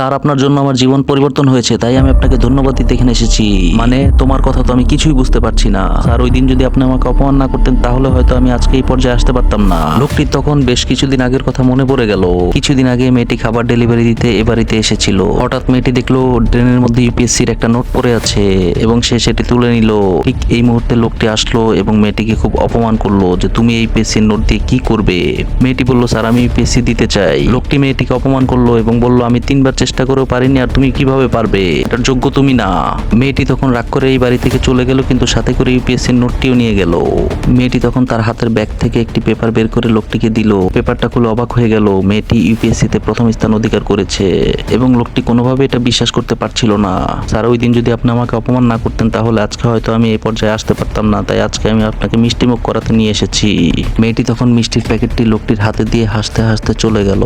Sir আপনার জন্য আমার জীবন পরিবর্তন হয়েছে, তাই আমি আপনাকে ধন্যবাদ দিতে এখানে এসেছি। মানে তোমার কথা তো আমি কিছুই বুঝতে পারছি না স্যার। ওই দিন যদি আপনি আমাকে অপমান না করতেন তাহলে হয়তো আমি আজকে এই পর্যায়ে আসতে পারতাম না। লোকটির তখন বেশ কিছুদিন আগের কথা মনে পড়ে গেল। কিছুদিন আগে মেয়েটি খাবার ডেলিভারি দিতে এ বাড়িতে এসেছিল। হঠাৎ মেয়েটি দেখলো ড্রেনের মধ্যে ইউপিএসসির একটা নোট পড়ে আছে এবং সে সেটি তুলে নিল। ঠিক এই মুহূর্তে লোকটি আসলো এবং মেয়েটিকে খুব অপমান করলো যে তুমি এই ইউপিএসসির নোট দিয়ে কি করবে। মেয়েটি বলল স্যার আমি ইউপিএসসি দিতে চাই। লোকটি মেয়েটিকে অপমান করলো এবং বলল আমি 3বার চেষ্টা করেও পারিনি, আর তুমি কিভাবে পারবে, এটার যোগ্য তুমি না। মেয়েটি তখন রাগ করে এই বাড়ি থেকে চলে গেল, কিন্তু সাথে করে ইউপিএসসির নোটটিও নিয়ে গেল। মেয়েটি তখন তার হাতের ব্যাগ থেকে একটি পেপার বের করে লোকটিকে দিল। পেপারটা খুলে অবাক হয়ে গেল, মেয়েটি ইউপিএসসিতে প্রথম স্থান অধিকার করেছে এবং লোকটি কোনোভাবে এটা বিশ্বাস করতে পারছিল না। স্যার ওই দিন যদি আপনি আমাকে অপমান না করতেন তাহলে আজকে হয়তো আমি এই পর্যায়ে আসতে পারতাম না, তাই আজকে আমি আপনাকে মিষ্টিমুখ করাতে নিয়ে এসেছি। মেয়েটি তখন মিষ্টির প্যাকেটটি লোকটির হাতে দিয়ে হাসতে হাসতে চলে গেল।